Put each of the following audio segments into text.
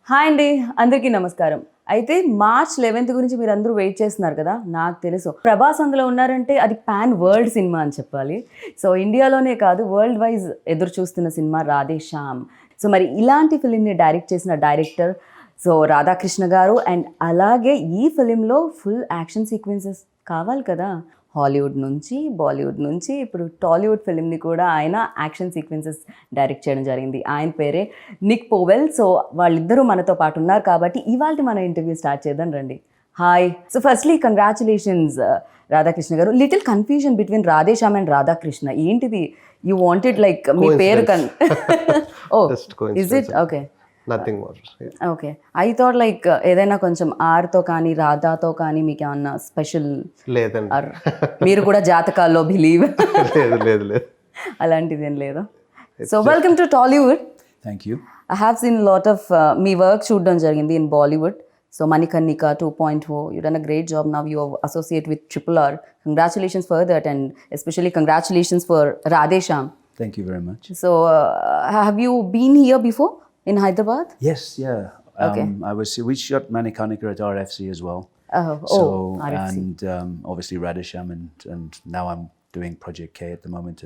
Hi అండి, అందరికీ నమస్కారం. అయితే March 11th గురించి మీరు అందరూ వెయిట్ చేస్తున్నారు కదా. నాకు తెలుసు ప్రభాస్ అందులో ఉన్నారంటే అది పాన్ వరల్డ్ సినిమా అని చెప్పాలి. సో ఇండియాలోనే కాదు, వరల్డ్ వైజ్ ఎదురు చూస్తున్న సినిమా రాధే శ్యామ్. సో మరి ఇలాంటి ఫిలింని డైరెక్ట్ చేసిన డైరెక్టర్ సో రాధా కృష్ణ గారు. అండ్ అలాగే ఈ ఫిలింలో ఫుల్ యాక్షన్ సీక్వెన్సెస్ కావాలి కదా. హాలీవుడ్ నుంచి, బాలీవుడ్ నుంచి ఇప్పుడు టాలీవుడ్ ఫిలింని కూడా ఆయన యాక్షన్ సీక్వెన్సెస్ డైరెక్ట్ చేయడం జరిగింది. ఆయన పేరే నిక్ పోవెల్. సో వాళ్ళిద్దరూ మనతో పాటు ఉన్నారు కాబట్టి ఇవాళ మన ఇంటర్వ్యూ స్టార్ట్ చేద్దాం రండి. Hi. So firstly congratulations Radhakrishna garu. Little confusion between Radhe Shyam and Radhakrishna. ఏంటిది? యూ వాంటెడ్ లైక్ మీ పేరు oh is it? Okay, nothing more. Okay, I thought like ఏదైనా కొంచెం ఆర్తో కానీ రాధాతో కానీ మీకు ఏమన్నా స్పెషల్ లేదండి. మీరు కూడా జాతకాల్లో బిలీవ్ లేదు లేదు లేదు అలాంటిది ఏం లేదా? So welcome to Tollywood. Thank you. I have seen lot of me work చూడడం జరిగింది in Bollywood. So Manikarnika 2.0, you done a great job. Now you associate with RRR. Congratulations for that, and especially congratulations for Radhe Shyam. Thank you very much. So have you been here before in Hyderabad? Yes, yeah. Okay. We shot Manikarnika at RFC as well. RFC. And obviously Radhe Shyam, and now I'm doing Project K at the moment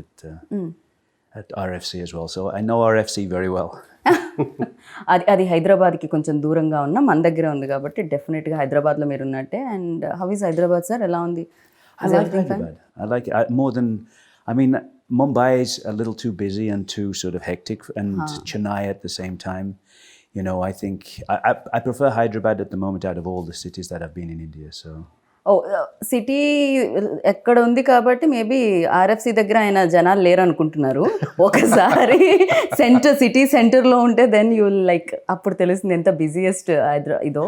at RFC as well. So I know RFC very well. అది హైదరాబాద్కి కొంచెం దూరంగా ఉన్న మన దగ్గర ఉంది కాబట్టి డెఫినెట్గా హైదరాబాద్లో మీరు ఉన్నట్టే. And how is Hyderabad sir? ఎలా ఉంది? I like Hyderabad. I like it more than, I mean, Mumbai is a little too busy and too sort of hectic, and Chennai at the same time. You know, I think I prefer Hyderabad at the moment out of all the cities that I've been in India. So. City ఎక్కడ ఉంది కాబట్టి maybe RFC దగ్గర ఆయన జనాలు లేరు అనుకుంటున్నారు. ఒకసారి city సెంటర్లో ఉంటే దెన్ యూ లైక్ అప్పుడు తెలుస్తుంది ఎంత బిజియెస్ట్ ఇదో.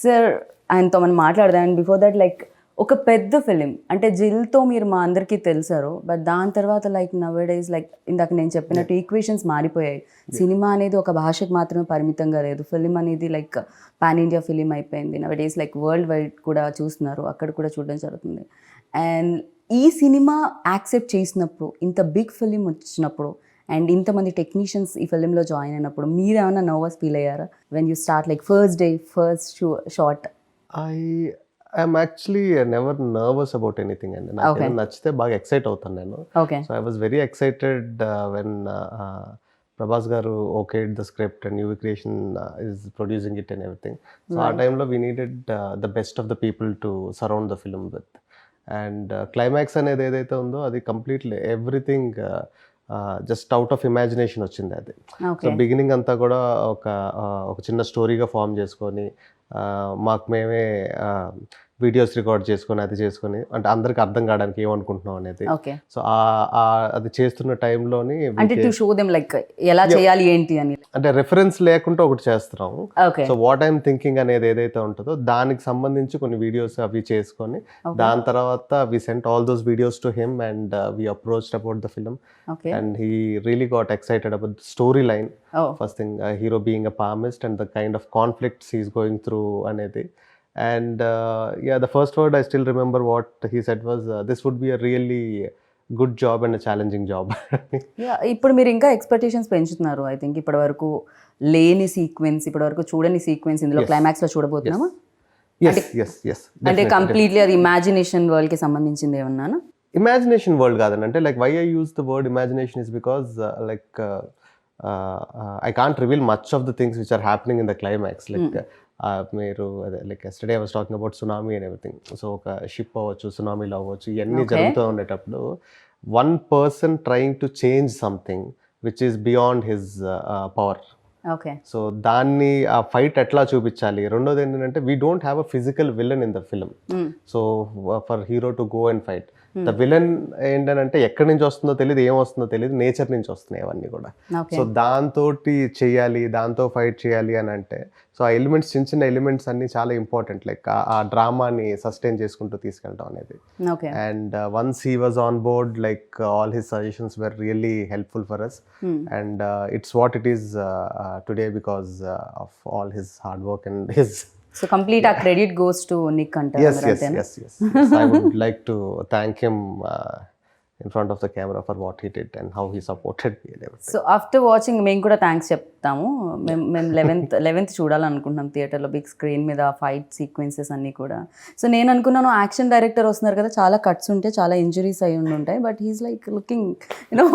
సార్ ఆయనతో మనం మాట్లాడదాం. అండ్ బిఫోర్ దట్ లైక్ ఒక పెద్ద ఫిలిం అంటే జిల్తో మీరు మా అందరికీ తెలుసారు. బట్ దాని తర్వాత లైక్ నవేడేస్ లైక్ ఇందాక నేను చెప్పినట్టు ఈక్వేషన్స్ మారిపోయాయి. సినిమా అనేది ఒక భాషకు మాత్రమే పరిమితంగా లేదు. ఫిలిం అనేది లైక్ పాన్ ఇండియా ఫిలిం అయిపోయింది. నవేడేస్ లైక్ వరల్డ్ వైడ్ కూడా చూస్తున్నారు, అక్కడ కూడా చూడడం జరుగుతుంది. అండ్ ఈ సినిమా యాక్సెప్ట్ చేసినప్పుడు, ఇంత బిగ్ ఫిలిం వచ్చినప్పుడు అండ్ ఇంతమంది టెక్నీషియన్స్ ఈ ఫిలింలో జాయిన్ అయినప్పుడు మీరు ఏమైనా నర్వస్ ఫీల్ అయ్యారా when you start like first day first shot? I'm actually never nervous about anything, and నాకు నచ్చితే బాగా ఎక్సైట్ అవుతాను నేను. So I was very excited when Prabhas గారు okayed the script and UV Creation is producing it and everything. So ఆ టైంలో we needed the best of the people to surround the film with. And climax అనేది ఏదైతే ఉందో అది completely everything just out of imagination వచ్చింది అది. So beginning అంతా కూడా ఒక చిన్న స్టోరీగా ఫామ్ చేసుకొని మాకు మేమే వీడియోస్ రికార్డ్ చేసుకొని అది చేసుకొని అంటే అందరికి అర్థం కావడానికి ఏమనుకుంటున్నాం అనేది. సో అది చేస్తున్న టైంలోని ఎలా చేయాలి ఏంటి అని అంటే రెఫరెన్స్ లేకుండా ఒకటి చేస్తున్నాం. సో వాట్ ఐఎమ్ థింకింగ్ అనేది ఏదైతే ఉంటుందో దానికి సంబంధించి కొన్ని వీడియోస్ అవి చేసుకొని దాని తర్వాత we sent all those videos to him and we approached about the film and he really got excited about the story line. First thing hero being a palmist and the kind of conflicts he's going through అనేది. And yeah, the first word I still remember what he said was this would be a really good job and a challenging job. ఇప్పుడు మీరు ఇంకా expectations పెంచుతున్నారు. I think ఇప్పటి వరకు లేని sequence, ఇప్పటి వరకు చూడని సీక్వెన్స్ ఇందులో క్లైమాక్స్ లో చూడబోతున్నామా? అంటే కంప్లీట్లీ అది ఇమాజినేషన్ వరల్డ్ కి సంబంధించింది ఏమన్నా? ఇమాజినేషన్ వరల్డ్ కాదండి. అంటే like why I use the word imagination is because like I can't reveal much of the things which are happening in the climax. Like మీరు అదే like yesterday I was talking about tsunami and everything. So ఒక ship అవ్వచ్చు, సునామీలో అవ్వచ్చు, ఇవన్నీ జరుగుతూ ఉండేటప్పుడు one person trying to change something which is beyond his power. So దాన్ని ఆ ఫైట్ ఎట్లా చూపించాలి. రెండోది ఏంటంటే we don't have a physical villain in the film. So for hero to go and fight the villain ఏంటంటే ఎక్కడి నుంచి వస్తుందో తెలియదు, ఏం వస్తుందో తెలియదు, నేచర్ నుంచి వస్తున్నాయి అవన్నీ కూడా. సో దాంతో చెయ్యాలి, దాంతో ఫైట్ చేయాలి అని అంటే సో ఆ ఎలిమెంట్స్, చిన్న చిన్న ఎలిమెంట్స్ అన్ని చాలా ఇంపార్టెంట్. లైక్ ఆ డ్రామాని సస్టైన్ చేసుకుంటూ తీసుకెళ్ళడం అనేది. And once he was on board like all his suggestions were really helpful for us. And it's what it is today because of all his hard work and his. So complete our credit goes to Nick Hunter. Yes. I would like to thank him in front of the camera for what he did and how he supported me and everything. So after watching మేము కూడా thanks చెప్తాము. మేము eleventh చూడాలనుకుంటున్నాం థియేటర్లో big screen మీద fight sequences అన్నీ కూడా. So నేను అనుకున్నాను యాక్షన్ డైరెక్టర్ వస్తున్నారు కదా, చాలా కట్స్ ఉంటాయి, చాలా ఇంజురీస్ అయి ఉంటాయి, but he's like looking you know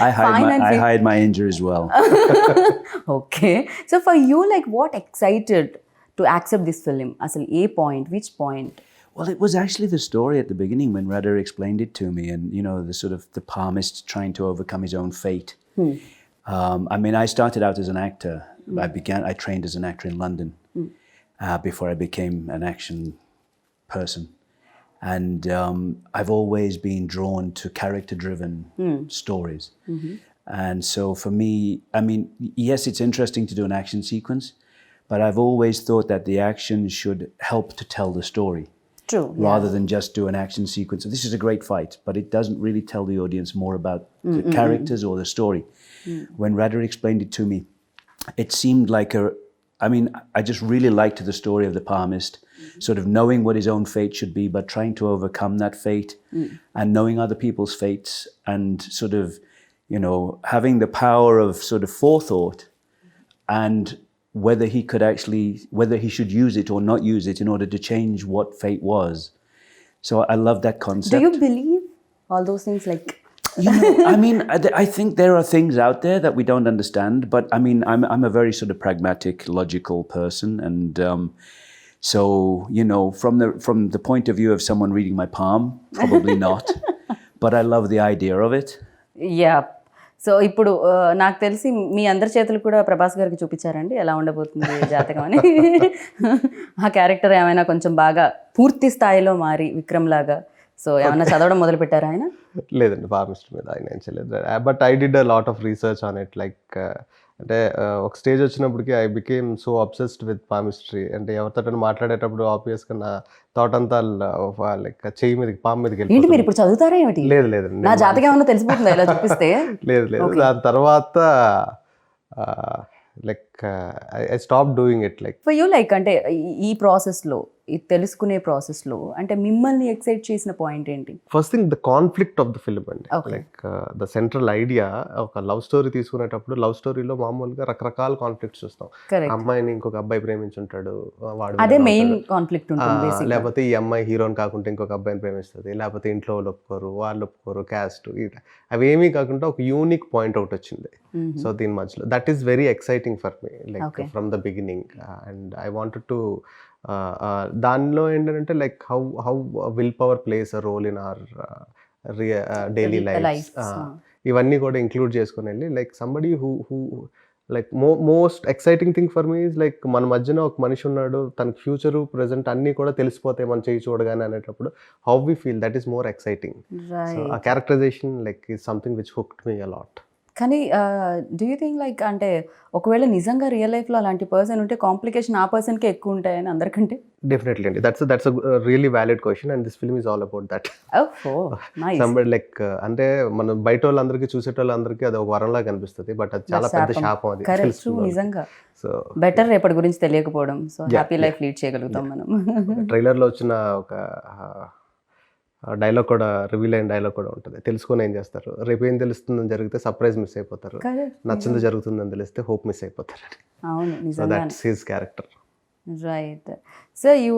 I hide my injuries well. Okay. So for you like what excited to accept this film? అసలు ఏ point, which point? Well, it was actually the story at the beginning when Radha explained it to me, and you know, the sort of the palmist trying to overcome his own fate. I mean, I started out as an actor. I trained as an actor in London before I became an action person, and I've always been drawn to character-driven stories. And so for me, I mean, yes, it's interesting to do an action sequence, but I've always thought that the action should help to tell the story. True. Rather than just do an action sequence. So this is a great fight, but it doesn't really tell the audience more about the characters or the story. When Radha explained it to me, it seemed like I just really liked the story of the palmist, sort of knowing what his own fate should be, but trying to overcome that fate and knowing other people's fates and sort of, you know, having the power of sort of forethought and whether he should use it or not use it in order to change what fate was. So I love that concept. Do you believe all those things? Like, you know, I mean, I think there are things out there that we don't understand, but I mean, I'm a very sort of pragmatic, logical person, and so you know, from the point of view of someone reading my palm, probably not, but I love the idea of it. yeah. So ఇప్పుడు నాకు తెలిసి మీ అందరి చేతులు కూడా ప్రభాస్ గారికి చూపించారండి ఎలా ఉండబోతుంది జాతకం అని. ఆ క్యారెక్టర్ ఏమైనా కొంచెం బాగా పూర్తి స్థాయిలో మారి విక్రమ్ లాగా సో ఏమైనా చదవడం మొదలు పెట్టారా ఆయన? లేదండి, ఫార్మిస్ట్ మీద ఆయన ఏం చేయలేదు. But I did a lot of research on it. Like అంటే ఒక స్టేజ్ వచ్చినప్పటికి I became so obsessed with palmistry. అంటే ఎవరితో మాట్లాడేటప్పుడు ఆబ్వియస్గా నా థాట్ అంతా లైక్ చెయ్యి మీదకి పాము మీదకి ఏంటి మీరు వెళ్ళిపోతుంది. ఇప్పుడు చదువుతారా ఏమిటి? లేదు లేదండి, నా జాతకం ఏమన్నా తెలిసిపోతుందా ఇలా చూపిస్తే? లేదు లేదు. దాని తర్వాత like I stop doing it. Like for you like అంటే ఈ ప్రాసెస్లో, ఈ తెలుసుకునే ప్రాసెస్లో అంటే మిమ్మల్ని ఎక్సైట్ చేసిన పాయింట్ ఏంటి? First thing the conflict of the film అండి. Okay. Like the central idea ఒక లవ్ స్టోరీ తీసుకునేటప్పుడు లవ్ స్టోరీలో మామూలుగా రకరకాల కాన్ఫ్లిక్ట్స్ చూస్తాం. Correct. అమ్మాయిని ఇంకొక అబ్బాయి ప్రేమించుంటాడు, వాడు అదే విలన్ మెయిన్ అవుతాడు. కాన్ఫ్లిక్ట్ ఉంటుంది basically. లేకపోతే ఈ అమ్మాయి హీరోని కాకుండా ఇంకొక అబ్బాయిని ప్రేమిస్తుంది, లేకపోతే ఇంట్లో వాళ్ళు ఒప్పుకోరు, వాళ్ళు ఒప్పుకోరు, క్యాస్ట్, అవేమీ కాకుండా ఒక యూనిక్ పాయింట్ అవుట్ వచ్చింది. సో దీని మధ్యలో that is very exciting for me, like Okay. From the beginning. And I wanted to దానిలో ఏంటంటే like how willpower plays a role in our daily life. lives, ఇవన్నీ కూడా include చేసుకుని వెళ్ళి like somebody who like most exciting thing for me is like మన మధ్యన ఒక మనిషి ఉన్నాడు, తన ఫ్యూచరు ప్రెజెంట్ అన్నీ కూడా తెలిసిపోతాయి మనం చేయి చూడగానే అనేటప్పుడు how we feel, that is more exciting. So ఆ characterisation like is something which hooked me a lot. కానీ డూ యూ థింక్ లైక్ అంటే ఒకవేళ నిజంగా రియల్ లైఫ్లో అలాంటి పర్సన్ ఉంటే కాంప్లికేషన్ ఆ పర్సన్కే ఎక్కువ ఉంటాయని అందరికంటే? డెఫినెట్లీ అండి, that's really valid question and this film is all about that. Somebody like అంటే మనం బయట వాళ్ళందరికీ చూసేటోళ్ళందరికీ అది ఒక వరంలా కనిపిస్తుంది, బట్ అది చాలా పెద్ద శాపం. అది కరెక్ట్, నిజంగా. సో బెటర్ రేపటి గురించి తెలియకపోవడం, సో హ్యాపీ లైఫ్ లీడ్ చేయగలుగుతాం మనం. ట్రైలర్లో వచ్చిన ఒక డైలాగ్ కూడా, రివీల్ అయిన డైలాగ్ కూడా ఉంటుంది. తెలుసుకొని ఏం చేస్తారు, రేపు ఏం తెలుస్తుందని జరిగితే సర్ప్రైజ్ మిస్ అయిపోతారు, నచ్చింది జరుగుతుందని తెలిస్తే హోప్ మిస్ అయిపోతారు. అవును, సో నిజంగా. That's his character. Right. So you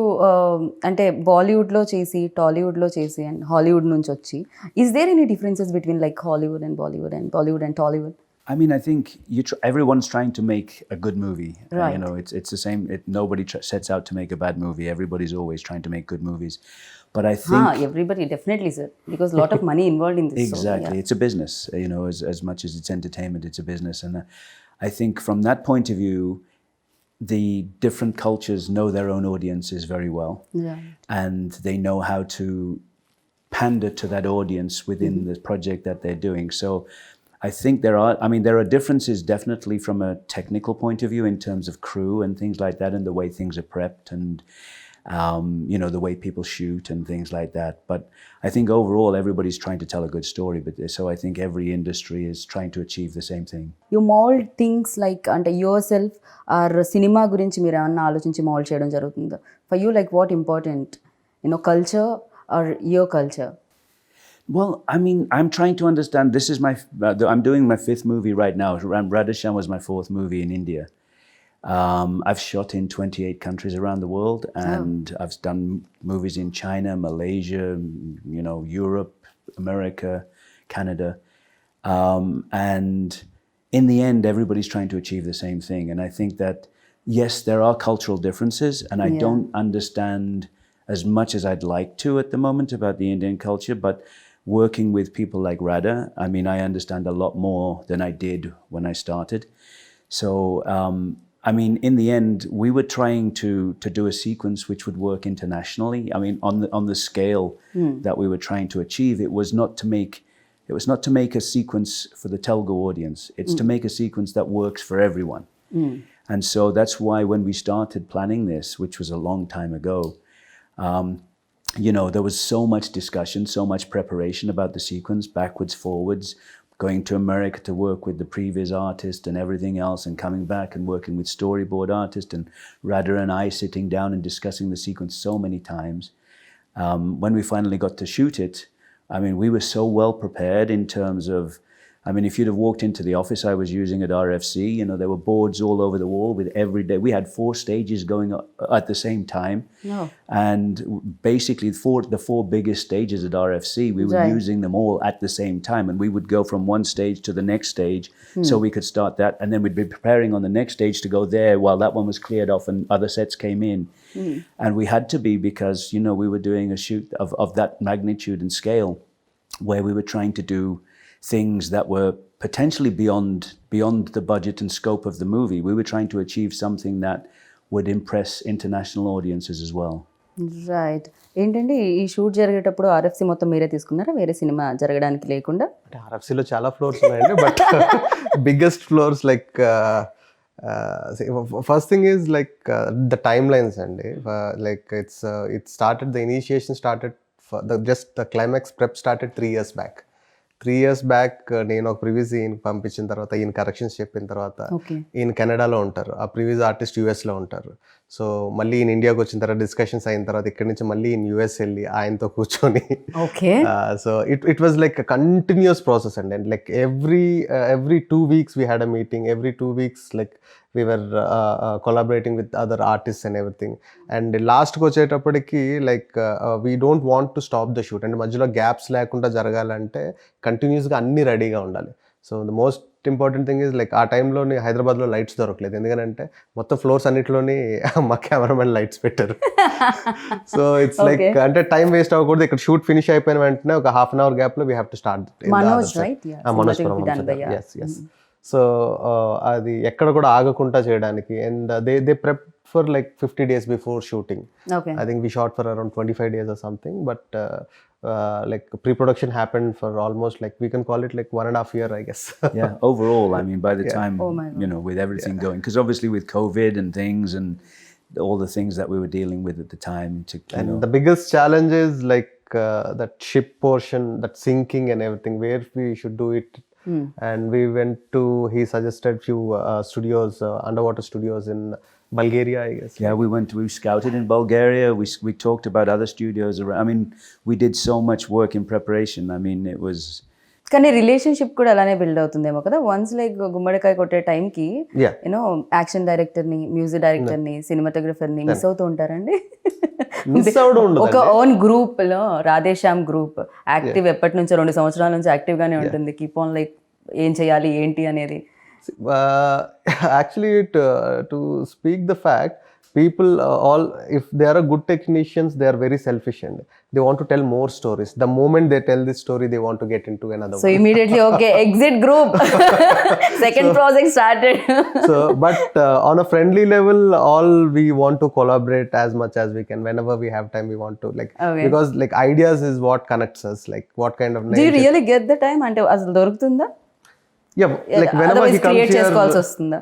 అంటే బాలీవుడ్లో చేసి, టాలీవుడ్లో చేసి అండ్ హాలీవుడ్ నుంచి వచ్చి, is there any differences between like Hollywood and Bollywood and Bollywood and Tollywood? I mean, I think everyone's trying to make a good movie. Right. You know, it's the same. Nobody sets out to make a bad movie. Everybody's always trying to make good movies. But I think everybody definitely, sir, because lot of money involved in this. exactly, So, yeah. it's a business. You know, as much as it's entertainment, it's a business. And I think from that point of view, the different cultures know their own audiences very well, Yeah. and they know how to pander to that audience within the project that they're doing. So I think there are differences definitely from a technical point of view in terms of crew and things like that, and the way things are prepped, and you know, the way people shoot and things like that. But I think overall everybody's trying to tell a good story. But so I think every industry is trying to achieve the same thing. You mold things like అంటే yourself or cinema గురించి మీరు ఏమన్నా ఆలోచించి mould చేయడం జరుగుతుందా? For you, like what important, you know, culture or your culture? Well, I mean, I'm trying to understand. This is I'm doing my 5th movie right now. Radhe Shyam was my 4th movie in India. I've shot in 28 countries around the world, and I've done movies in China, Malaysia, Europe, America, Canada. And in the end, everybody's trying to achieve the same thing. And I think that, yes, there are cultural differences, and I don't understand as much as I'd like to at the moment about the Indian culture, but working with people like Radha, I mean, I understand a lot more than I did when I started. So, I mean, in the end, we were trying to do a sequence which would work internationally. I mean, on the scale that we were trying to achieve, it was not to make a sequence for the Telugu audience. It's to make a sequence that works for everyone. And so that's why when we started planning this, which was a long time ago, there was so much discussion, so much preparation about the sequence, backwards, forwards, going to America to work with the previous artist and everything else, and coming back and working with storyboard artist, and Radha and I sitting down and discussing the sequence so many times. When we finally got to shoot it, I mean, we were so well prepared in terms of, I mean, if you'd have walked into the office I was using at RFC, there were boards all over the wall with every day. We had 4 stages going at the same time. No. And basically the 4 biggest stages at RFC, we were using them all at the same time. And we would go from one stage to the next stage so we could start that. And then we'd be preparing on the next stage to go there while that one was cleared off and other sets came in. And we had to be, because, we were doing a shoot of that magnitude and scale where we were trying to do things that were potentially beyond the budget and scope of the movie. We were trying to achieve something that would impress international audiences as well. Right. ఏంటంటే ఈ shoot జరిగేటప్పుడు RFC మొత్తం మీరే తీసుకున్నారా, వేరే cinema జరగడానికి లేకుండా? అంటే ఆర్ఎఫ్సిలో చాలా ఫ్లోర్స్ ఉన్నాయండి, but biggest floors like first thing is like the time lines అండి. Like it started, the initiation started, just the climax prep started 3 years back. 3 years back నేను ఒక ప్రివ్యూస్ ఈయనకి పంపించిన తర్వాత, ఈయన కరెక్షన్స్ చెప్పిన తర్వాత, ఈయన కెనడాలో ఉంటారు, ఆ ప్రివ్యూస్ ఆర్టిస్ట్ యూఎస్లో ఉంటారు. సో మళ్ళీ ఈయన ఇండియాకి వచ్చిన తర్వాత డిస్కషన్స్ అయిన తర్వాత ఇక్కడి నుంచి మళ్ళీ ఈయన యూఎస్ వెళ్ళి ఆయనతో కూర్చొని, so it was like continuous process అండి. And like every 2 weeks we had a meeting, every 2 weeks like we were collaborating with other artists and everything. And లాస్ట్కి వచ్చేటప్పటికి like we don't want to stop the shoot, అంటే మధ్యలో gaps లేకుండా జరగాలంటే కంటిన్యూస్గా అన్నీ రెడీగా ఉండాలి. So the most important thing is like ఆ టైంలోని హైదరాబాద్లో లైట్స్ దొరకలేదు, ఎందుకంటే మొత్తం ఫ్లోర్స్ అన్నిటిలోని మా కెమెరామెన్ లైట్స్ పెట్టారు. సో ఇట్స్ లైక్ అంటే టైం వేస్ట్ అవ్వకూడదు. ఇక్కడ షూట్ ఫినిష్ అయిపోయిన వెంటనే ఒక ½ hour గ్యాప్లో we have to start. Manoj S. So అది ఎక్కడ కూడా ఆగకుండా చేయడానికి. And they prep for like 50 days before shooting. I think we shot for around 25 days or something, but like pre-production happened for almost like, we can call it like 1.5 years, I guess. Yeah, overall, I mean, by the time, with everything going, because obviously with COVID and things and all the things that we were dealing with at the time. And the biggest challenge is like that ship portion, that sinking and everything, where we should do it. And we went to, he suggested few studios, underwater studios in Bulgaria, I guess. Yeah, we scouted in Bulgaria. We talked about other studios around. I mean, we did so much work in preparation. I mean, it was. కానీ relationship కూడా అలానే build అవుతుందేమో కదా. Once like గుమ్మడికాయ కొట్టే టైంకి action డైరెక్టర్ని, music డైరెక్టర్ని, సినిమాటోగ్రఫర్ని మిస్ అవుతూ ఉంటారండి. ఒక ఓన్ గ్రూప్ లో రాధే శ్యామ్ గ్రూప్ యాక్టివ్ ఎప్పటి నుంచో 2 సంవత్సరాల నుంచి యాక్టివ్ గానే ఉంటుంది. కీప్ ఆన్ లైక్ ఏం చేయాలి ఏంటి అనేది. Actually, to speak the fact, people all, if they are a good technicians, they are very selfish and they want to tell more stories. The moment they tell this story, they want to get into another so one. Immediately, okay, exit group. Second project started. So but on a friendly level, all we want to collaborate as much as we can. Whenever we have time, we want to like, because like ideas is what connects us, like what kind of do you really get the time ante asalu dorugtunda? Yeah, like whenever he comes here, చేసుకోవాల్సి వస్తుందా?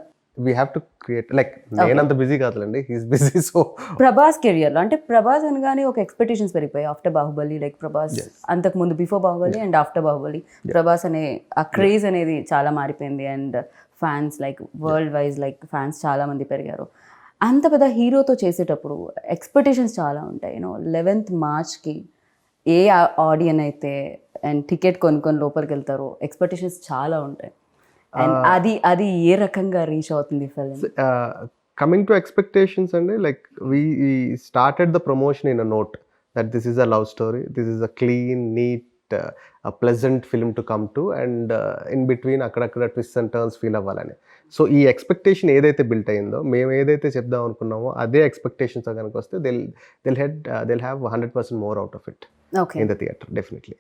We have to create, like నేనంత busy కాదులేండి, he's busy. So Prabhas కెరియర్లో అంటే ప్రభాస్ అనగానే ఒక expectations పెరిగిపోయాయి after Baahubali. Like Prabhas అంతకు ముందు before Baahubali and after Baahubali Prabhas అనే ఆ క్రేజ్ అనేది చాలా మారిపోయింది. And fans like world wise like fans చాలా మంది పెరిగారు. అంత పెద్ద హీరోతో చేసేటప్పుడు ఎక్స్పెక్టేషన్స్ చాలా ఉంటాయి. 11th March ఏ ఆడియన్ అయితే అండ్ టికెట్ కొనుక్కొని లోపలికి వెళ్తారు, ఎక్స్పెక్టేషన్స్ చాలా ఉంటాయి. అండ్ అది ఏ రకంగా రీచ్ అవుతుంది ఫిల్మ్? కమింగ్ టు ఎక్స్పెక్టేషన్స్ అండి, like we started the promotion in a note that this is a love story, this is a clean, neat, a pleasant film to come to, and in between అక్కడక్కడ twists and turns feel అవ్వాలని. So ఈ expectation ఏదైతే built అయిందో, మేము ఏదైతే చెప్దాం అనుకున్నామో అదే ఎక్స్పెక్టేషన్తో కనుక వస్తే they'll have 100% more out of it in the theater, definitely.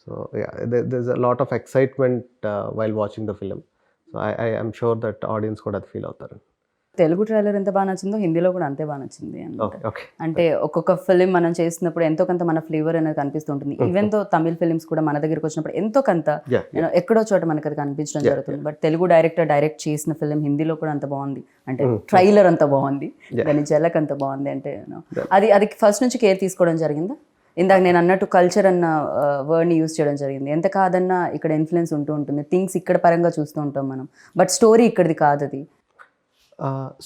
So yeah, there's a lot of excitement while watching the film. So I am sure that audience కూడా అది ఫీల్ అవుతారు. తెలుగు ట్రైలర్ ఎంత బాగా నచ్చిందో హిందీలో కూడా అంతే బాగా నచ్చింది అన్నమాట. Okay. అంటే ఒక్కొక్క ఫిలిం మనం చేసినప్పుడు ఎంతో కొంత మన ఫ్లేవర్ అనేది కనిపిస్తుంటుంది. ఈవెన్ తో తమిళ్ ఫిలిమ్స్ కూడా మన దగ్గరికి వచ్చినప్పుడు ఎంతో కొంత ఎక్కడో చోట మనకి అది కనిపించడం జరుగుతుంది. బట్ తెలుగు డైరెక్టర్ డైరెక్ట్ చేసిన ఫిలిం హిందీలో కూడా అంత బాగుంది, అంటే ట్రైలర్ అంత బాగుంది, దాని జలక్ అంత బాగుంది. అంటే అది ఫస్ట్ నుంచి కేర్ తీసుకోవడం జరిగిందా? ఇందాక నేను అన్నట్టు కల్చర్ అన్న వర్డ్ని యూజ్ చేయడం జరిగింది. ఎంత కాదన్నా ఇక్కడ ఇన్ఫ్లుయెన్స్ ఉంటూ ఉంటుంది, థింగ్స్ ఇక్కడ పరంగా చూస్తూ ఉంటాం మనం, బట్ స్టోరీ ఇక్కడిది కాదు. అది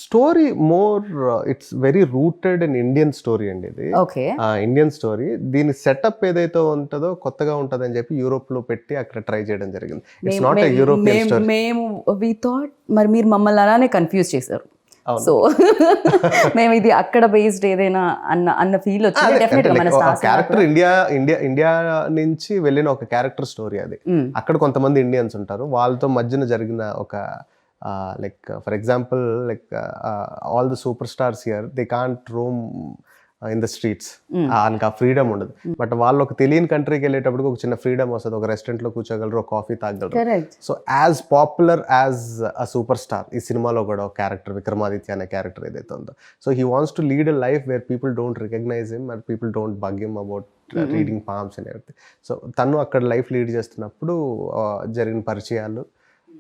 story more it's very rooted in Indian story అండి. ఇది ఓకే, ఇండియన్ స్టోరీ. దీని సెటప్ ఏదైతే ఉంటుందో కొత్తగా ఉంటుంది అని చెప్పి యూరోప్ లో పెట్టి అక్కడ ట్రై చేయడం జరిగింది. It's not a European story. మేము వి థాట్ మరి మీరు మమ్మల్ని అలానే కన్ఫ్యూజ్ చేశారు. సో మేము ఇది అక్కడ బేస్డ్ ఏదైనా అన్న ఫీల్ వచ్చింది. డెఫినెట్ గా మన క్యారెక్టర్ ఇండియా నుంచి వెళ్ళిన ఒక క్యారెక్టర్ స్టోరీ అది. అక్కడ కొంతమంది ఇండియన్స్ ఉంటారు, వాళ్ళతో మధ్యన జరిగిన ఒక like for example, like all the superstars here, they can't roam in the streets. ఆ ఫ్రీడమ్ ఉండదు. బట్ వాళ్ళు ఒక తెలియని కంట్రీకి వెళ్ళేటప్పుడు ఒక చిన్న ఫ్రీడమ్ వస్తుంది. ఒక రెస్టారెంట్ లో కూర్చోగలరు, ఒక కాఫీ తాగలరు. So as popular as a super star ఈ సినిమాలో కూడా ఒక క్యారెక్టర్ విక్రమాదిత్య అనే క్యారెక్టర్ ఏదైతే ఉందో, so he wants to lead a life where people don't recognize him and people don't bug him about reading palms and everything. So తను అక్కడ life lead చేస్తున్నప్పుడు జరిగిన పరిచయాలు,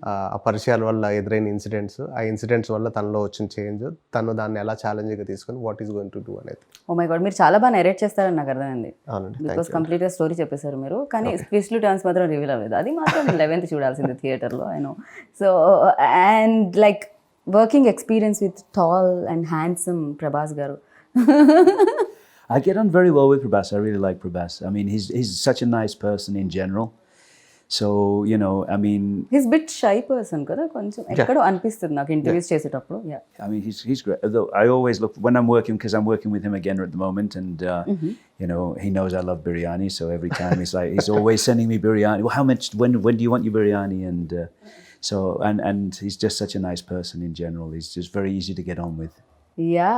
ఆ పరిచయాల వల్ల ఎదురైన ఇన్సిడెంట్స్, ఆ ఇన్సిడెంట్స్ వల్ల తనలో వచ్చిన చేంజ్, తను దాన్ని ఎలా ఛాలెంజ్గా తీసుకొని what is going to do అనేది. ఓ మై గాడ్, మీరు చాలా బాగా నెరేట్ చేస్తారని నాకు అర్థమైంది. అవునండి, బికాస్ కంప్లీట్గా స్టోరీ చెప్పేశారు మీరు, కానీ ట్విస్ట్లు టర్న్స్ మాత్రం రివీల్ అవ్వలేదు. అది మాత్రం 11th చూడాల్సింది థియేటర్లో, I know. So and like working experience with tall and handsome Prabhas గారు. I get on very well with Prabhas. I really like Prabhas. I mean, he's such a nice person in general. So, you know, I mean, he's bit shy person kada koncham ekkado anpistundi నాకు interviews చేసేటప్పుడు. Yeah, I mean, he's great. Although I always look when I'm working, because I'm working with him again at the moment, and you know, he knows I love biryani, so every time he's always sending me biryani. Well, how much, when do you want your biryani? And so and he's just such a nice person in general. He's just very easy to get on with. Yeah,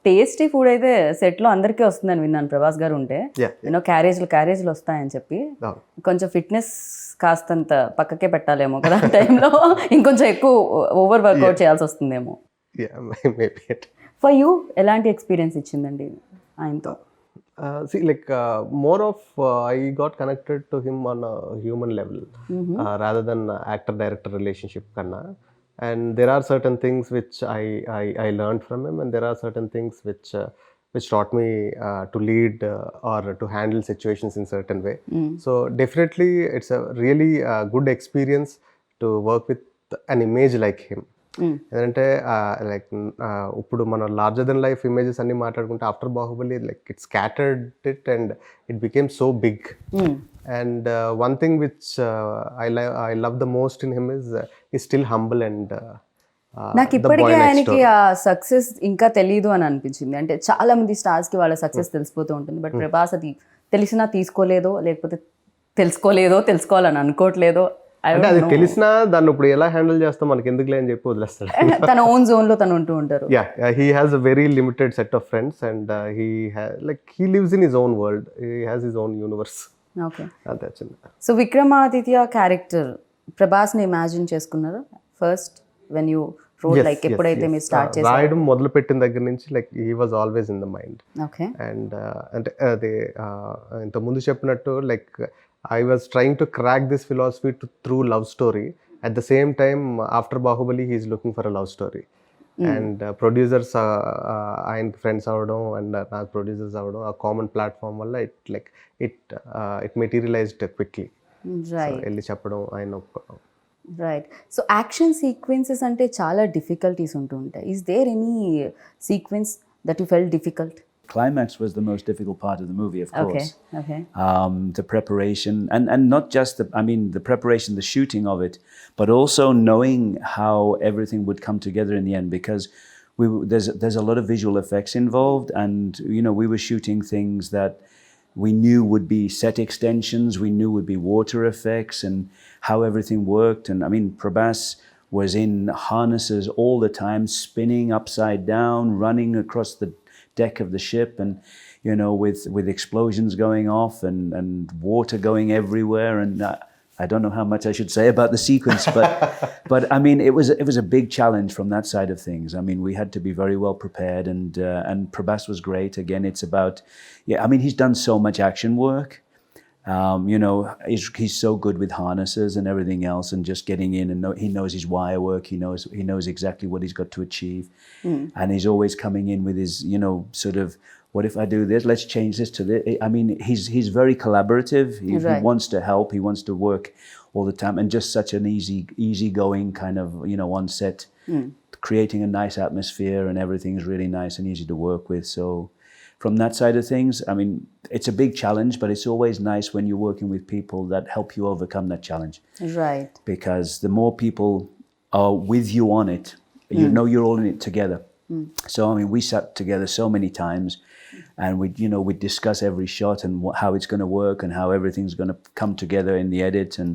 tasty food అయితే సెట్లో అందరికీ వస్తుందని విన్నాను ప్రభాస్ గారు ఉంటే. You know క్యారేజ్లు వస్తాయని చెప్పి కొంచెం ఫిట్నెస్ కాస్తంత పక్కకే పెట్టాలేమో కదా ఆ టైంలో, ఇంకొంచెం ఎక్కువ ఓవర్ వర్కౌట్ చేయాల్సి వస్తుందేమో. ఫర్ యూ ఎలాంటి ఎక్స్పీరియన్స్ ఇచ్చిందండి ఆయనతో? See, like more of I got connected to him on a human level rather than actor-director relationship kanna. And there are certain things which I learned from him, and there are certain things which taught me to lead or to handle situations in certain way. So definitely it's a really good experience to work with an image like him. ఎందుకంటే like ఇప్పుడు మన larger than life images అన్ని మాట్లాడుకుంటే after Baahubali like it scattered it and it became so big. And one thing which I love the most in him is still humble and నాకు ఇప్పటికే ఆయనకి ఆ success ఇంకా తెలియదు అని అనిపించింది. అంటే చాలా మంది స్టార్స్ కి వాళ్ళ సక్సెస్ తెలిసిపోతూ ఉంటుంది, బట్ ప్రభాస్ అది తెలిసినా తీసుకోలేదో, లేకపోతే తెలుసుకోవాలని అనుకోవట్లేదో. అంటే అది తెలిసినా దాన్ని ఇప్పుడు ఎలా హ్యాండిల్ చేస్తాం మనకి ఎందుకులే అని చెప్పి వదిలేస్తాడు. తన ఓన్ జోన్ లో తను ఉంటూ ఉంటారు. He has a very limited set of friends and he lives in his own world, he has his own universe. Okay, అంతే చిన్న. సో విక్రమాదిత్య క్యారెక్టర్ ప్రభాస్ ని ఇమాజిన్ చేసుకున్నారా first when you road? Like ఎప్పుడైతే మీరు స్టార్ట్ చేశారు రాయడం మొదలు పెట్టిన దగ్గర నుంచి like he was always in the mind. Okay, and అంటే అదే ఇంత ముందు చెప్పినట్టు like I was trying to crack this philosophy through love story. At the same time, after Bahubali, he is looking for a love story. And producers, ఆయన friends అవ్వడం and నాకు producers అవ్వడం, ఆ కామన్ ప్లాట్ఫామ్ వల్ల it materialised quickly. వెళ్ళి చెప్పడం ఆయన ఒప్పుకోవడం. రైట్. సో యాక్షన్ సీక్వెన్సెస్ అంటే చాలా డిఫికల్టీస్ ఉంటూ ఉంటాయి. Is there any sequence that you felt difficult? climax was the most difficult part of the movie, of course. Okay. The preparation, and not just the preparation, the shooting of it, but also knowing how everything would come together in the end, because there's a lot of visual effects involved, and we were shooting things that we knew would be set extensions, we knew would be water effects, and how everything worked. And Prabhas was in harnesses all the time, spinning upside down, running across the deck of the ship, and with explosions going off and water going everywhere. And I don't know how much I should say about the sequence, but it was a big challenge from that side of things. We had to be very well prepared, and Prabhas was great. Again, it's about, he's done so much action work. He's so good with harnesses and everything else, and just getting in, and he knows his wire work. He knows exactly what he's got to achieve, and he's always coming in with his sort of, what if I do this? Let's change this to this. He's very collaborative. He wants to help. He wants to work all the time, and just such an easygoing kind of on set, creating a nice atmosphere, and everything's really nice and easy to work with. So from that side of things, it's a big challenge, but it's always nice when you're working with people that help you overcome that challenge. Right. Because the more people are with you on it, you're all in it together. So we sat together so many times, and we'd discuss every shot and how it's going to work and how everything's going to come together in the edit, and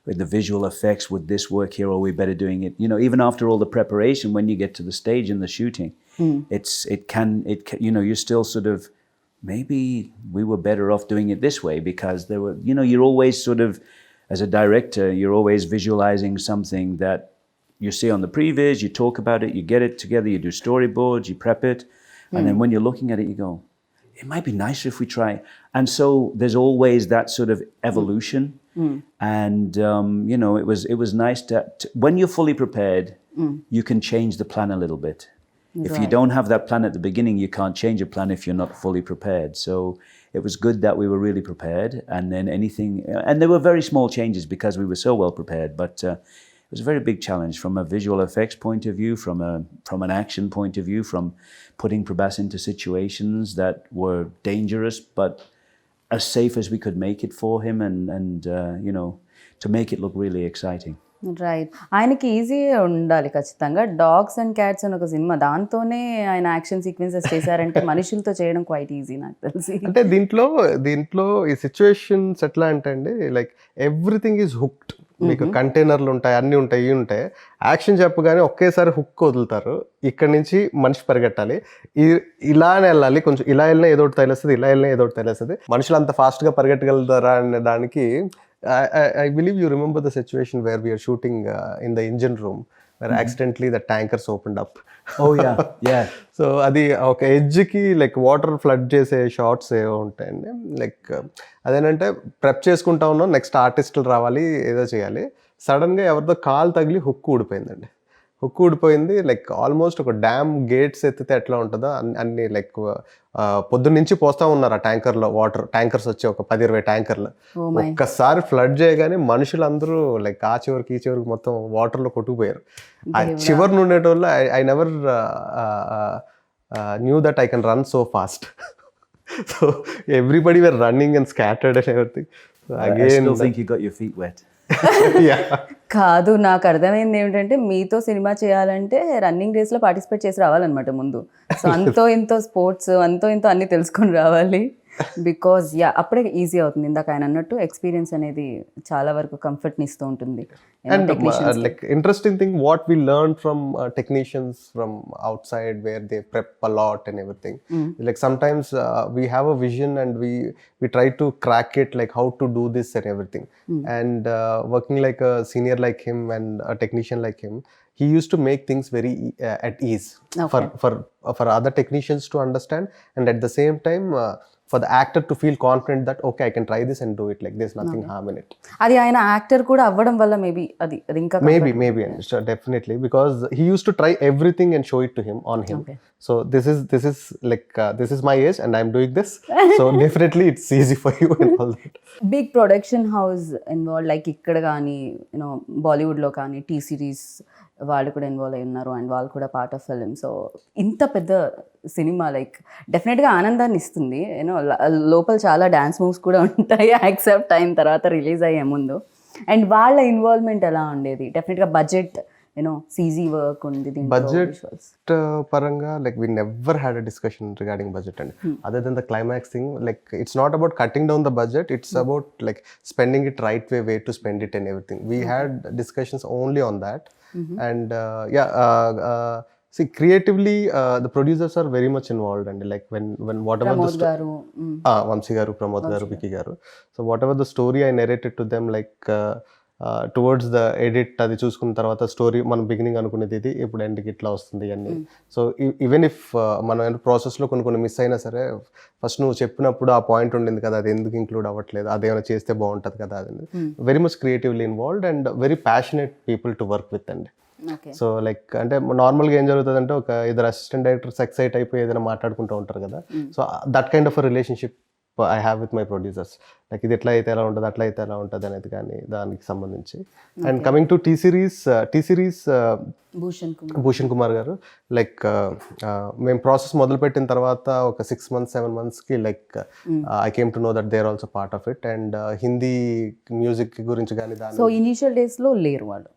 with the visual effects, would this work here, or are we better doing it? Even after all the preparation, when you get to the stage in the shooting, it can you're still sort of, maybe we were better off doing it this way, because there were you're always sort of, as a director, you're always visualizing something that you see on the previs, you talk about it, you get it together, you do storyboards, you prep it, and then when you're looking at it, you go, it might be nicer if we try. And so there's always that sort of evolution. And it was nice to when you're fully prepared, you can change the plan a little bit. If you don't have that plan at the beginning, you can't change a plan if you're not fully prepared. So it was good that we were really prepared, and then and there were very small changes because we were so well prepared, but it was a very big challenge from a visual effects point of view, from an action point of view, from putting Prabhas into situations that were dangerous, but as safe as we could make it for him, and to make it look really exciting. Right. ఆయనకి easy ఉండాలి ఖచ్చితంగా. Dogs and cats అని ఒక cinema, దాంతోనే ఆయన action sequences చేశారంటే మనుషులతో చేయడం క్వైట్ ఈజీ నాకు తెలిసి. అంటే దీంట్లో ఈ సిచ్యువేషన్స్ ఎట్లా అంటే అండి, లైక్ ఎవ్రీథింగ్ ఈజ్ హుక్డ్. మీకు కంటైనర్లు ఉంటాయి, అన్నీ ఉంటాయి, ఇవి ఉంటాయి. యాక్షన్ చెప్పగానే ఒకేసారి హుక్ వదులుతారు. ఇక్కడ నుంచి మనిషి పరిగెట్టాలి, ఇలానే వెళ్ళాలి, కొంచెం ఇలా వెళ్ళినా ఏదో ఒకటి తెలుస్తుంది, ఇలా వెళ్ళినా ఏదో ఒకటి తెలుస్తుంది. మనుషులు అంత ఫాస్ట్గా పరిగెట్టగలుగుతారా అనే దానికి I believe you remember the situation where we are shooting in the engine room, where accidentally the tankers opened up. Oh yeah. So అది ఒక ఎడ్జ్కి లైక్ వాటర్ ఫ్లడ్ చేసే షార్ట్స్ ఏవో ఉంటాయండి. లైక్ అదేంటంటే ప్రెప్ చేసుకుంటా ఉన్నాం, నెక్స్ట్ ఆర్టిస్టులు రావాలి, ఏదో చేయాలి. సడన్గా ఎవరితో కాలు తగిలి హుక్ ఊడిపోయిందండి. హుక్ ఊడిపోయింది. లైక్ ఆల్మోస్ట్ ఒక డ్యామ్ గేట్స్ ఎత్తితే ఎట్లా ఉంటుందో అన్ని లైక్ పొద్దున్నుంచి పోస్తూ ఉన్నారు ఆ ట్యాంకర్లో వాటర్. ట్యాంకర్స్ వచ్చి ఒక 10-20 ట్యాంకర్లు ఒక్కసారి ఫ్లడ్ చేయగానే మనుషులందరూ లైక్ ఆ చివరికి ఈ చివరికి మొత్తం వాటర్లో కొట్టుకుపోయారు. ఆ చివరి నుండేటోళ్ళు I never knew that I can run so fast. So everybody were running and scattered and everything. I still think you got your feet wet. కాదు, నాకు అర్థమైంది ఏమిటంటే మీతో సినిమా చేయాలంటే రన్నింగ్ రేస్లో పార్టిసిపేట్ చేసి రావాలన్నమాట ముందు. సో అంతో ఇంతో స్పోర్ట్స్, అంతో ఇంతో అన్నీ తెలుసుకొని రావాలి. బికాజ్ అప్పుడే ఈజీ అవుతుంది. ఇందాక ఆయన అన్నట్టు ఎక్స్పీరియన్స్ అనేది చాలా వరకు కంఫర్ట్ని ఇస్తూ ఉంటుంది. And like interesting thing what we learned from technicians from outside where they prep a lot and everything. Like sometimes we have a vision and we try to crack it, like how to do this and everything. And working like a senior like him and a technician like him, he used to make things very at ease for other technicians to understand, and at the same time for the actor to feel confident that okay, I can try this and do it, like there's nothing harm in it. అది ఆయన actor కూడా అవ్వడం వల్ల maybe అది ఇంకా maybe definitely, because he used to try everything and show it to him on him. So this is like this is my age and I'm doing this, so definitely it's easy for you and all that. Big production house involved, like ఇక్కడ కానీ బాలీవుడ్లో కానీ T series వాళ్ళు కూడా involve అయి ఉన్నారు, and వాళ్ళు కూడా పార్ట్ ఆఫ్ ఫిల్మ్. సో ఇంత పెద్ద సినిమా లైక్ డెఫినెట్గా ఆనందాన్ని ఇస్తుంది. యూనో లోపల చాలా డ్యాన్స్ మూవ్స్ కూడా ఉంటాయి యాక్సెప్ట్ అయిన తర్వాత, రిలీజ్ అయ్యే ముందు. అండ్ వాళ్ళ ఇన్వాల్వ్మెంట్ ఎలా ఉండేది? డెఫినెట్గా బడ్జెట్ సీజీ వర్క్ ఉంది దీంట్లో. బడ్జెట్ పరంగా like we never had a discussion regarding budget అండి. Other than the climax thing, like it's not about cutting down the budget, it's about like spending it right way to spend it and everything. We had discussions only on that. And see, creatively the producers are very much involved, and like when whatever Pramod garu, Vamsi garu, Pramod garu, Vicky garu, so whatever the story I narrated to them, like towards the edit అది చూసుకున్న తర్వాత story మనం beginning అనుకునేది ఇది ఇప్పుడు ఎండ్కి ఇట్లా వస్తుంది అన్ని. సో ఈవెన్ ఇఫ్ మనం ప్రాసెస్లో కొన్ని మిస్ అయినా సరే, ఫస్ట్ నువ్వు చెప్పినప్పుడు ఆ పాయింట్ ఉండింది కదా, అది ఎందుకు ఇంక్లూడ్ అవ్వట్లేదు, అదేమైనా చేస్తే బాగుంటుంది కదా, అది very much creatively involved and very passionate people to work with అండి. సో లైక్ అంటే నార్మల్గా ఏం జరుగుతుంది అంటే, ఒక ఇద్దరు అసిస్టెంట్ డైరెక్టర్స్ ఎక్సైట్ అయిపోయి ఏదైనా మాట్లాడుకుంటూ ఉంటారు కదా, so that kind of a relationship I have with my producers. Like ఇది ఎట్లా అయితే ఎలా ఉంటుంది, అట్లా అయితే ఎలా ఉంటుంది అనేది కానీ దానికి సంబంధించి. And coming to T series Bhushan Kumar garu, like మేము ప్రాసెస్ మొదలుపెట్టిన తర్వాత ఒక 6 months 7 monthsకి like I came to know that they are also part of it. And Hindi music గురించి కానీ దాని సో ఇనిషియల్ డేస్లో లేరు వాళ్ళు,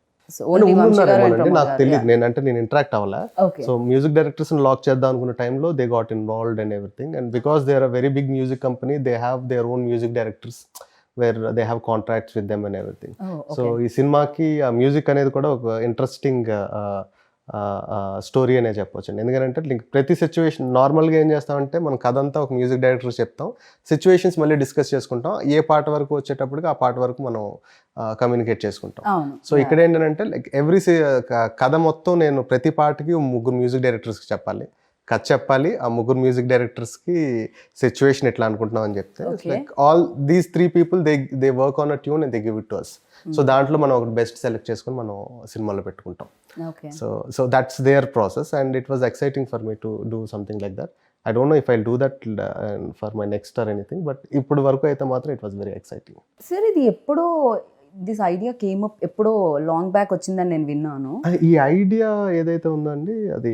నాకు తెలియదు, నేను ఇంటరాక్ట్ అవ్వాలా. సో మ్యూజిక్ డైరెక్టర్స్ లాక్ చేద్దాం అనుకున్న టైంలో they got involved and everything. And because they are a very big music company, they have their own music directors where they have contracts with them and everything. So ఈ సినిమాకి ఆ music అనేది కూడా ఒక interesting story అనే చెప్పొచ్చు. ఎందుకంటే ప్రతి సిచ్యువేషన్ నార్మల్గా ఏం చేస్తామంటే, మనం కథ అంతా ఒక మ్యూజిక్ డైరెక్టర్ చెప్తాం, సిచ్యువేషన్స్ మళ్ళీ డిస్కస్ చేసుకుంటాం, ఏ పాట వరకు వచ్చేటప్పటికి ఆ పాట వరకు మనం కమ్యూనికేట్ చేసుకుంటాం. సో ఇక్కడ ఏంటంటే లైక్ ఎవ్రీ కథ మొత్తం నేను ప్రతి పాటకి 3 మ్యూజిక్ డైరెక్టర్స్కి చెప్పాలి, కథ చెప్పాలి, ఆ 3 మ్యూజిక్ డైరెక్టర్స్కి సిచ్యువేషన్ ఎట్లా అనుకుంటున్నాం అని చెప్తే, like all these 3 people they work on a tune and they give it to us. So దాంట్లో మనం ఒక బెస్ట్ సెలెక్ట్ చేసుకొని మనం సినిమాలో పెట్టుకుంటాం. So that's their process and it was exciting for me to do something like that. I don't know if I'll do that for my next or anything, but ఇప్పుడు వరకు అయితే మాత్రం it was very exciting. Sir ఇది ఎప్పుడో this idea came up, ఎప్పుడో long back వచ్చిందని నేను విన్నాను. ఈ ఐడియా ఏదైతే ఉందండి, అది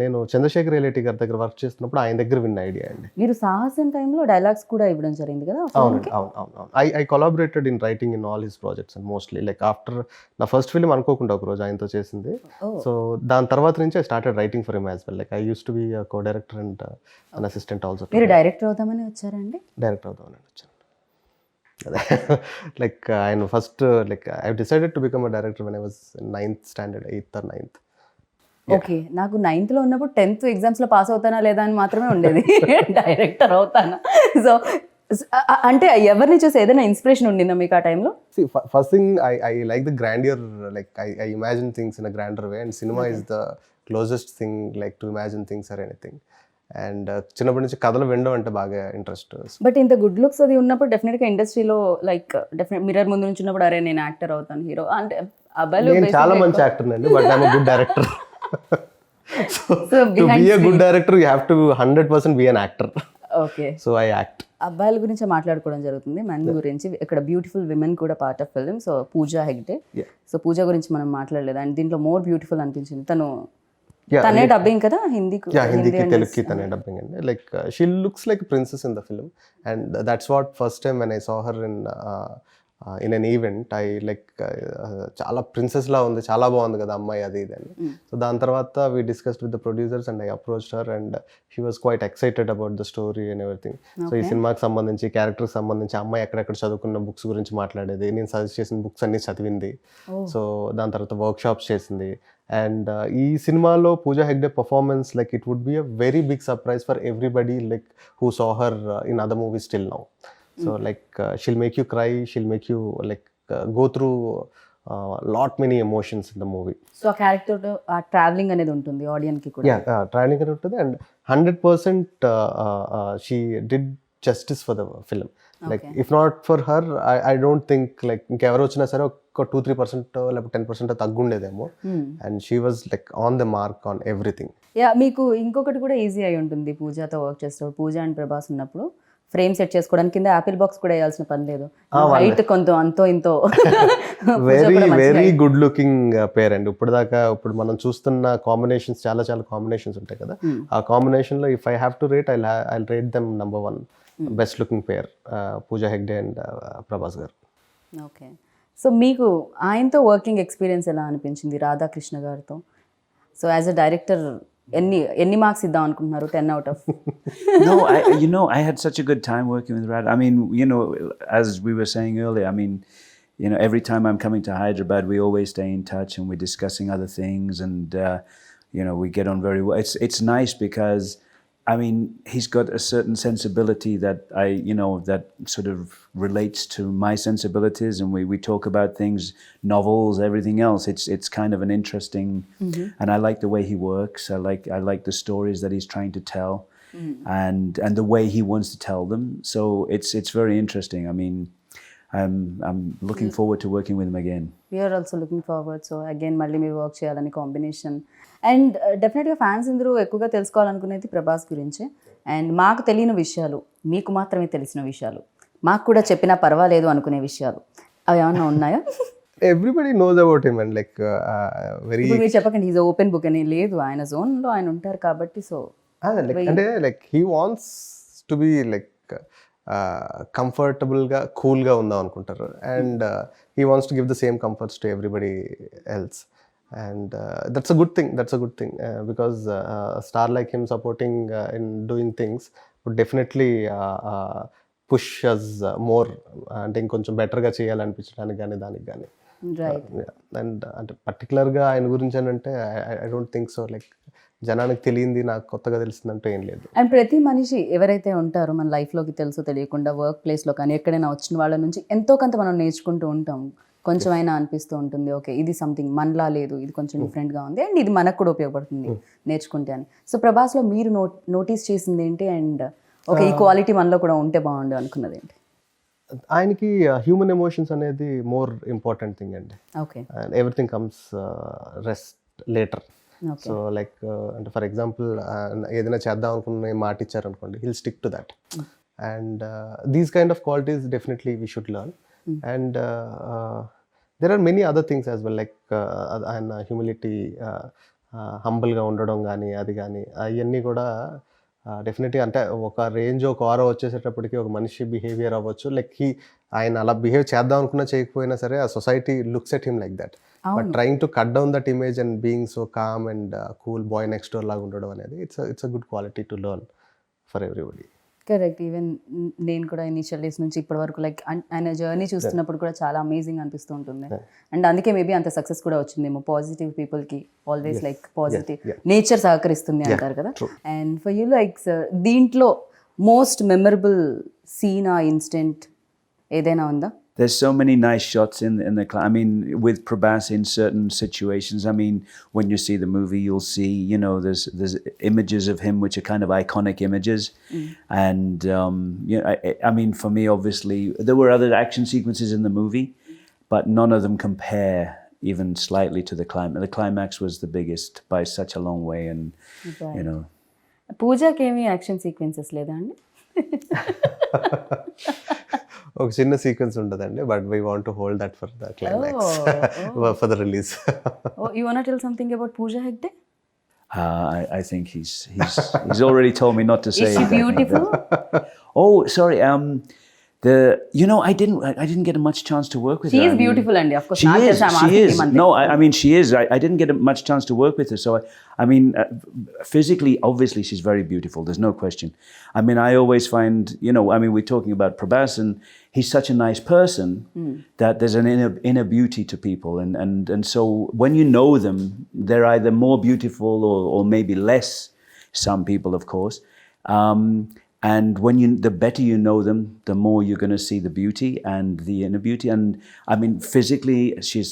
నేను చంద్రశేఖర్ రిలేటి గారి దగ్గర వర్క్ చేస్తున్నప్పుడు ఆయన దగ్గర విన్న ఐడియా అండి. మీరు సాహసం టైంలో డైలాగ్స్ కూడా ఇవ్వడం జరిగింది కదా? అవును. I collaborated in writing in all his projects and mostly like after నా ఫస్ట్ ఫిల్మ్ అనుకోకుండా ఒక రోజు ఆయనతో చేసింది. సో దాని తర్వాత నుంచి I started writing for him as well. Like I use to be co director and an assistant also. మీరు డైరెక్టర్ అవుతామని వచ్చారండి? డైరెక్టర్ అవుతామని వచ్చాను. లైక్ ఆయన first like I decided to become a director when I was 9th standard, 8th or 9th. Okay, నాకు 9th లో ఉన్నప్పుడు 10th ఎగ్జామ్స్లో పాస్ అవుతానా లేదా అని మాత్రమే ఉండేది, డైరెక్టర్ అవుతానా. సో అంటే ఎవరిని చూసి ఏదైనా ఇన్స్పిరేషన్ ఉండిందా మీకు ఆ టైంలో? First thing I like the grandeur, like I imagine things in a grander way and cinema is the closest thing like to imagine things or anything. And చిన్నప్పటి నుంచి కథలు వినడం అంటే బాగా ఇంట్రెస్ట్. బట్ ఇంత గుడ్ లుక్స్ అది ఉన్నప్పుడు డెఫినెట్గా ఇండస్ట్రీలో లైక్ మిర్రర్ ముందు నుంచి ఉన్నప్పుడు అరే నేను యాక్టర్ అవుతాను, హీరో అంటే అబ్బాయిలు చాలా మంచి యాక్టర్ అండి, but I'm good director. To be a good director you have to 100% be an actor. Okay, so I act. అబ్బాయిల గురించి మాట్లాడుకోవడం జరుగుతుంది, మెన్ గురించి. ఇక్కడ బ్యూటిఫుల్ విమెన్ కూడా part of film. So Pooja Hegde, so Pooja గురించి మనం మాట్లాడలేదు అండ్ దీంట్లో మోర్ బ్యూటిఫుల్ అనిపించింది. తనే డబ్బింగ్ కదా హిందీకి, తెలుగుకి తనే డబ్బింగ్ అండి. Like she looks like princess in the film and that's what first time when I saw her in an event I like చాలా ప్రిన్సెస్ లా ఉంది, చాలా బాగుంది కదా అమ్మాయి అది ఇది అని. సో దాని తర్వాత we discussed with the producers and I approached her and she was quite excited about the story and everything. So ఈ సినిమాకి సంబంధించి క్యారెక్టర్కి సంబంధించి అమ్మాయి ఎక్కడెక్కడ చదువుకున్న బుక్స్ గురించి మాట్లాడేది, నేను సజెస్ట్ చేసిన బుక్స్ అన్ని చదివింది. సో దాని తర్వాత వర్క్ షాప్స్ చేసింది. అండ్ ఈ సినిమాలో Pooja Hegde performance like it would be a very big surprise for everybody like who saw her in other movies till now. So like she'll make you cry, she'll make you like go through lot many emotions in the movie. So a character traveling అనేది ఉంటుంది audience కి కూడా. Traveling అనేది ఉంటుంది and 100% she did justice for the film. Like if not for her I don't think like ఇంకెవరు వచ్చినా సరే ఒక 2-3% లేకపోతే 10% తగ్గుండేదేమో. And she was like on the mark on everything. మీకు ఇంకొకటి కూడా ఈజీ అయి ఉంటుంది పూజాతో వర్క్ చేస్తారు. పూజ అండ్ ప్రభాస్ ఉన్నప్పుడు ఫ్రేమ్ సెట్ చేసుకోవడానికి కింద యాపిల్ బాక్స్ కూడా వేయాల్సిన పని లేదు. హైట్ కొంత అంతో ఇంతో వెరీ గుడ్ లుకింగ్ పేర్ అండి. ఇప్పుడు మనం చూస్తున్న కాంబినేషన్స్ చాలా కాంబినేషన్స్ ఉంటాయి కదా, ఆ కాంబినేషన్ లో if I have to rate I rate them number 1 best looking pair, Pooja Hegde and Prabhas garu. Okay, so మీకు ఆయనతో వర్కింగ్ ఎక్స్పీరియన్స్ ఎలా అనిపించింది, రాధాకృష్ణ గారితో? సో యాజ్ అ డైరెక్టర్ ఎన్ని మార్క్స్ ఇద్దాం అనుకుంటున్నారు 10 out of? No, I had such a good time working with Radha. I mean, as we were saying earlier, I mean, every time I'm coming to Hyderabad, we always stay in touch and we're discussing other things, and we get on very well. It's nice because, I mean, he's got a certain sensibility that that sort of relates to my sensibilities, and we talk about things, novels, everything else. It's kind of an interesting, and I like the way he works. I like the stories that he's trying to tell, and the way he wants to tell them. So it's very interesting. I mean, I'm looking forward to working with him again. We are also looking forward. So again, మళ్ళీ మీరు work చేయాలని combination. And డెఫినెట్గా fans అందరూ ఎక్కువగా తెలుసుకోవాలనుకునేది ప్రభాస్ గురించి. And మాకు తెలియని విషయాలు, మీకు మాత్రమే తెలిసిన విషయాలు, మాకు కూడా చెప్పినా పర్వాలేదు అనుకునే విషయాలు అవి ఏమన్నా ఉన్నాయా? Everybody knows about him and like very, మీరు చెప్పకండి ఈజ్ ఓపెన్ బుక్ అని. లేదు, ఆయన జోన్లో ఆయన ఉంటారు కాబట్టి. సో అంటే like he wants to be like కంఫర్టబుల్గా కూల్గా ఉందాం అనుకుంటారు, and he wants to give the same comforts to everybody else, and that's a good thing because a star like him supporting in doing things would definitely push us more, అంటే ఇంకొంచెం బెటర్గా చేయాలనిపించడానికి కానీ దానికి కానీ. అండ్ అంటే పర్టికులర్గా ఆయన గురించి అని అంటే I don't think so. Like జనానికి తెలియంది నాకు కొత్తగా తెలిసిందంటే ఏం లేదు. అండ్ ప్రతి మనిషి ఎవరైతే ఉంటారో మన లైఫ్లోకి తెలుసో తెలియకుండా వర్క్ ప్లేస్లో కానీ ఎక్కడైనా వచ్చిన వాళ్ళ నుంచి ఎంతో కొంత మనం నేర్చుకుంటూ ఉంటాం. కొంచెం అయినా అనిపిస్తూ ఉంటుంది, ఓకే ఇది సంథింగ్ మనలా లేదు, ఇది కొంచెం డిఫరెంట్గా ఉంది, అండ్ ఇది మనకు కూడా ఉపయోగపడుతుంది నేర్చుకుంటే అని. సో ప్రభాస్లో మీరు నోటీస్ చేసింది ఏంటి, అండ్ ఓకే ఈ క్వాలిటీ మనలో కూడా ఉంటే బాగుండు అనుకున్నది ఏంటి? ఆయనకి హ్యూమన్ ఎమోషన్స్ అనేది మోర్ ఇంపార్టెంట్ థింగ్ అండి. Okay, everything comes rest later. So like అంటే ఫర్ ఎగ్జాంపుల్ ఏదైనా చేద్దాం అనుకున్న మాట ఇచ్చారనుకోండి, hill stick to that, and these kind of qualities definitely we should learn. And there are many other things as well, like ఆయన humility, హంబుల్గా ఉండడం కానీ అది కానీ అవన్నీ కూడా డెఫినెట్లీ అంటే ఒక రేంజ్ ఒక ఆరో వచ్చేసేటప్పటికి ఒక మనిషి బిహేవియర్ అవ్వచ్చు, లైక్ ఆయన అలా బిహేవ్ చేద్దాం అనుకున్నా చేయకపోయినా సరే ఆ society looks at him like that, but trying to cut down that image and being so calm and cool bye next door లాగా ఉండడం అనేది it's a good quality to learn for everybody. Correct. Even నేను కూడా initial days నుంచి ఇప్పటి వరకు like ఆయన journey చూస్తున్నప్పుడు కూడా చాలా అమేజింగ్ అనిపిస్తూ ఉంటుంది, అండ్ అందుకే మేబీ అంత సక్సెస్ కూడా వచ్చిందేమో. పాజిటివ్ పీపుల్కి ఆల్వేస్ లైక్ పాజిటివ్ నేచర్ సహకరిస్తుంది అంటారు కదా. And for you like sir దీంట్లో మోస్ట్ మెమరబుల్ సీన్ ఆ ఇన్సిడెంట్ ఏదైనా ఉందా? There's so many nice shots in the I mean, with Prabhas in certain situations. I mean, when you see the movie, you'll see, there's images of him which are kind of iconic images. And, I mean, for me, obviously, there were other action sequences in the movie, but none of them compare even slightly to the climax. The climax was the biggest by such a long way, and, పూజకి ఏమి action sequences లేదా అండి? ఒక చిన్న sequence ఉంటుందండి, but we want to hold that for the climax, for the release. You want to tell something about Pooja Hegde? I think he's already told me not to say. Is she beautiful? Oh, sorry. I didn't get much chance to work with her. She is beautiful, and of course, she is. No, I mean, she is. I didn't get much chance to work with her. So, I mean, physically, obviously, she's very beautiful. There's no question. I mean, I always find, we're talking about Prabhas, and he's such a nice person that there's an inner beauty to people. And so when you know them, they're either more beautiful or maybe less, some people, of course. And the better you know them, the more you're going to see the beauty and the inner beauty. And I mean, physically, she's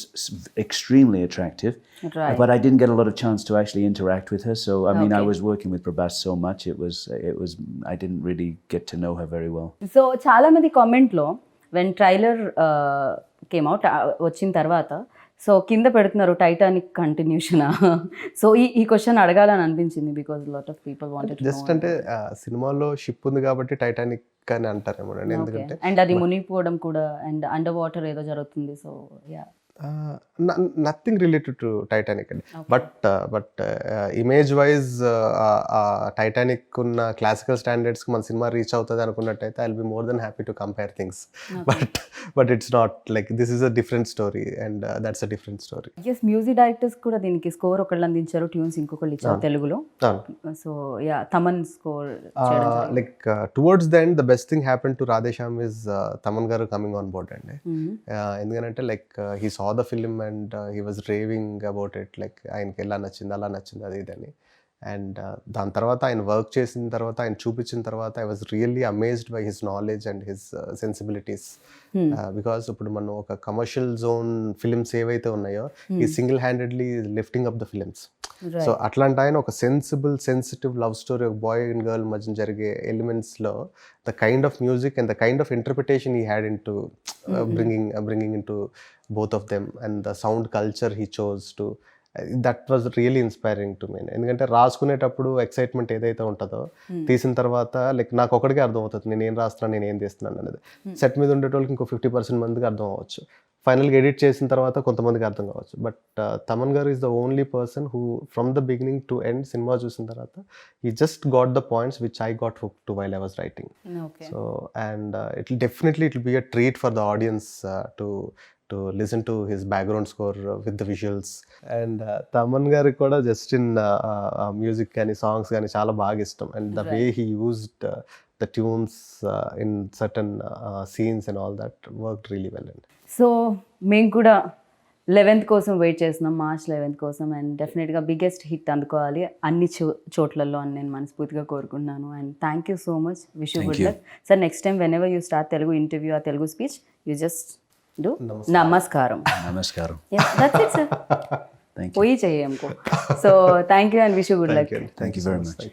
extremely attractive. Right. But I didn't get a lot of chance to actually interact with her. So, I mean, I was working with Prabhas so much. It was. I didn't really get to know her very well. So, చాలా మంది కామెంట్లో when trailer came out, వచ్చిన తర్వాత, so కింద పెడుతున్నారు Titanic continuation. So ఈ question అడగాలని అనిపించింది because lot of people wanted just అంటే సినిమాలో షిప్ ఉంది కాబట్టి టైటానిక్ అని అంటారేమో అండి, ఎందుకంటే అండ్ అది మునిగిపోవడం కూడా అండ్ అండర్ వాటర్ ఏదో జరుగుతుంది. So yeah nothing related to Titanic అండి. బట్ ఇమేజ్ వైజ్ టైటానిక్ ఉన్న క్లాసికల్ స్టాండర్డ్స్కి మన సినిమా రీచ్ అవుతుంది అనుకున్నట్టయితే I will be more than happy to compare things. But it's not like this is a different story and that's a different story. Yes, music directors కూడా దీనికి score ఒకళ్ళు అందించారు, ట్యూన్స్ ఇంకొకళ్ళు ఇచ్చారు తెలుగులో. So yeah Thaman score like towards the end the best thing happen to Radhe Shyam is Thaman గారు coming on board అండి. ఎందుకంటే like he saw the film and he was raving about it, like ఆయనకి ఎలా నచ్చింది అలా నచ్చింది అది ఇదని. అండ్ దాని తర్వాత ఆయన వర్క్ చేసిన తర్వాత ఆయన చూపించిన తర్వాత I was really amazed by his knowledge and his sensibilities. Because ఇప్పుడు మనం ఒక కమర్షియల్ జోన్ ఫిలిమ్స్ ఏవైతే ఉన్నాయో ఈ single handedly lifting up the films. So అట్లాంటి ఆయన ఒక సెన్సిటివ్ లవ్ స్టోరీ, ఒక బాయ్ అండ్ గర్ల్ మధ్య జరిగే ఎలిమెంట్స్లో the kind of music and the kind of interpretation he had in to bringing into both of them and the sound culture he chose to, that was really inspiring to me. ఎందుకంటే రాసుకునేటప్పుడు excitement ఏదైతే ఉంటుందో తీసిన తర్వాత like నాకు ఒకటికే అర్థం అవుతుంది నేను ఏం రాస్తున్నాను నేను ఏం తీస్తున్నాను అనేది. సెట్ మీద ఉండేటోళ్ళకి ఇంకో 50% మందికి అర్థం అవ్వచ్చు, ఫైనల్గా ఎడిట్ చేసిన తర్వాత కొంతమందికి అర్థం కావచ్చు. బట్ తమన్ గారు is the only person who from the beginning to end cinema చూసిన తర్వాత he just got the points which I got hooked to while I was writing. Okay. So and it will be a treat for the audience to listen to his background score with the visuals. And Taman garu kuda just in music gaani songs gaani chaala baga ishtam, and the way he used the tunes in certain scenes and all that worked really well. So మేము కూడా 11th కోసం wait చేస్తున్నాం, March 11th కోసం. And డెఫినెట్గా biggest hit అందుకోవాలి అన్ని చోట్లలో అని నేను మనస్ఫూర్తిగా కోరుకుంటున్నాను. And thank you so much, wish you good luck sir. Next time whenever you start Telugu interview uh Telugu speech you just do namaskaram. Namaskaram. That's it sir. పోయి చెయ్యి हमको. So thank you and wish you good luck. Thank you very much.